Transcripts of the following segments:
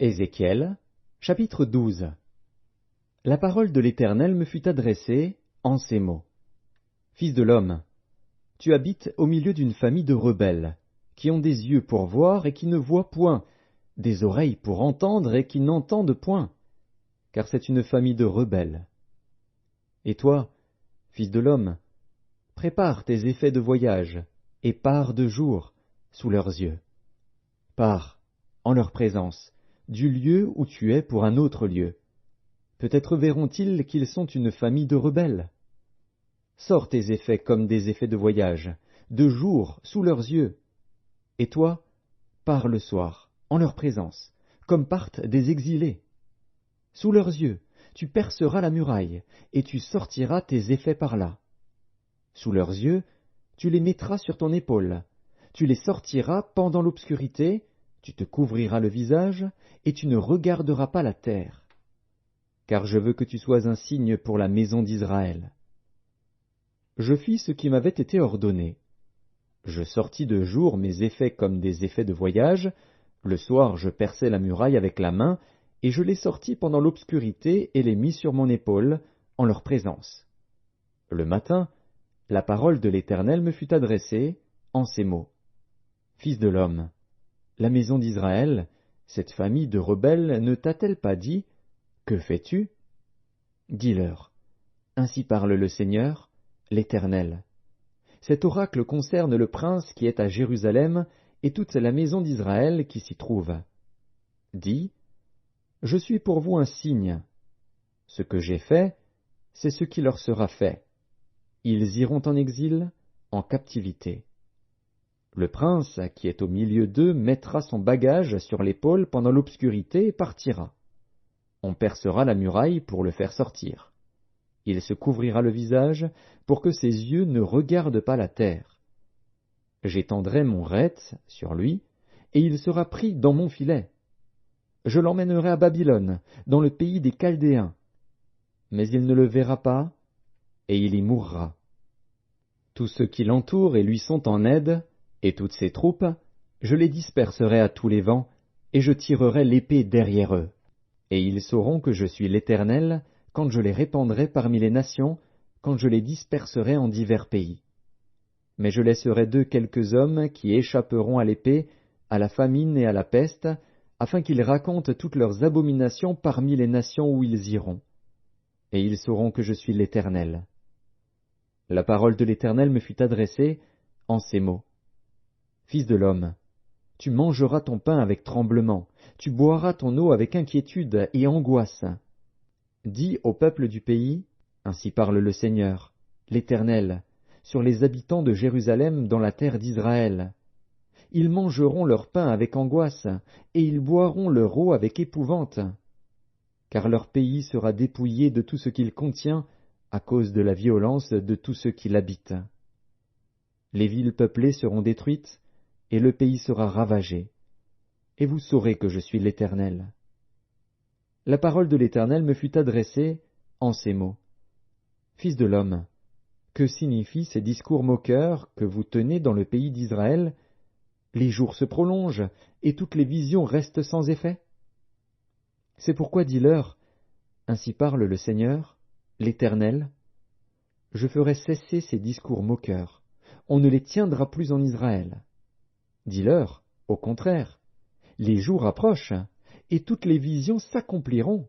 Ézéchiel, chapitre 12. La parole de l'Éternel me fut adressée en ces mots. Fils de l'homme, tu habites au milieu d'une famille de rebelles, qui ont des yeux pour voir et qui ne voient point, des oreilles pour entendre et qui n'entendent point, car c'est une famille de rebelles. Et toi, fils de l'homme, prépare tes effets de voyage, et pars de jour, sous leurs yeux. Pars, en leur présence, du lieu où tu es pour un autre lieu. Peut-être verront-ils qu'ils sont une famille de rebelles. Sors tes effets comme des effets de voyage, de jour, sous leurs yeux. Et toi, pars le soir, en leur présence, comme partent des exilés. Sous leurs yeux, tu perceras la muraille, et tu sortiras tes effets par là. Sous leurs yeux, tu les mettras sur ton épaule, tu les sortiras pendant l'obscurité, tu te couvriras le visage, et tu ne regarderas pas la terre. Car je veux que tu sois un signe pour la maison d'Israël. Je fis ce qui m'avait été ordonné. Je sortis de jour mes effets comme des effets de voyage, le soir je perçai la muraille avec la main, et je les sortis pendant l'obscurité et les mis sur mon épaule, en leur présence. Le matin, la parole de l'Éternel me fut adressée en ces mots. Fils de l'homme, la maison d'Israël, cette famille de rebelles, ne t'a-t-elle pas dit, que fais-tu? Dis-leur, ainsi parle le Seigneur, l'Éternel. Cet oracle concerne le prince qui est à Jérusalem et toute la maison d'Israël qui s'y trouve. Dis, je suis pour vous un signe. Ce que j'ai fait, c'est ce qui leur sera fait. Ils iront en exil, en captivité. Le prince, qui est au milieu d'eux, mettra son bagage sur l'épaule pendant l'obscurité et partira. On percera la muraille pour le faire sortir. Il se couvrira le visage pour que ses yeux ne regardent pas la terre. J'étendrai mon rete sur lui, et il sera pris dans mon filet. Je l'emmènerai à Babylone, dans le pays des Chaldéens. Mais il ne le verra pas, et il y mourra. Tous ceux qui l'entourent et lui sont en aide, et toutes ses troupes, je les disperserai à tous les vents, et je tirerai l'épée derrière eux. Et ils sauront que je suis l'Éternel, quand je les répandrai parmi les nations, quand je les disperserai en divers pays. Mais je laisserai d'eux quelques hommes qui échapperont à l'épée, à la famine et à la peste, afin qu'ils racontent toutes leurs abominations parmi les nations où ils iront. Et ils sauront que je suis l'Éternel. La parole de l'Éternel me fut adressée en ces mots. Fils de l'homme, tu mangeras ton pain avec tremblement, tu boiras ton eau avec inquiétude et angoisse. Dis au peuple du pays, ainsi parle le Seigneur, l'Éternel, sur les habitants de Jérusalem dans la terre d'Israël. Ils mangeront leur pain avec angoisse, et ils boiront leur eau avec épouvante. Car leur pays sera dépouillé de tout ce qu'il contient, à cause de la violence de tous ceux qui l'habitent. Les villes peuplées seront détruites, et le pays sera ravagé. Et vous saurez que je suis l'Éternel. La parole de l'Éternel me fut adressée en ces mots. Fils de l'homme, que signifient ces discours moqueurs que vous tenez dans le pays d'Israël? Les jours se prolongent, et toutes les visions restent sans effet. C'est pourquoi dis-leur, ainsi parle le Seigneur, l'Éternel, je ferai cesser ces discours moqueurs, on ne les tiendra plus en Israël. Dis-leur, au contraire, les jours approchent, et toutes les visions s'accompliront.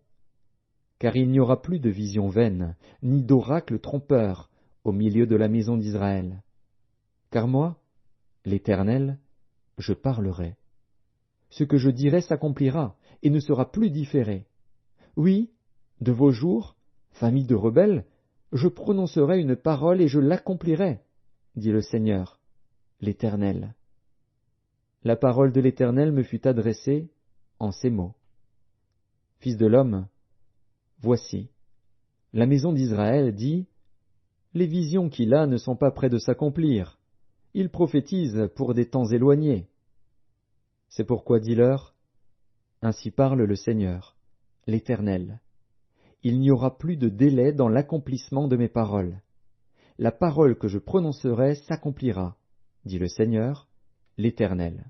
Car il n'y aura plus de visions vaines, ni d'oracles trompeurs, au milieu de la maison d'Israël. Car moi, l'Éternel, je parlerai. Ce que je dirai s'accomplira, et ne sera plus différé. Oui, de vos jours, famille de rebelles, je prononcerai une parole et je l'accomplirai, dit le Seigneur, l'Éternel. La parole de l'Éternel me fut adressée en ces mots. Fils de l'homme, voici, la maison d'Israël dit, les visions qu'il a ne sont pas près de s'accomplir, il prophétise pour des temps éloignés. C'est pourquoi dis-leur, ainsi parle le Seigneur, l'Éternel. Il n'y aura plus de délai dans l'accomplissement de mes paroles. La parole que je prononcerai s'accomplira, dit le Seigneur, l'Éternel.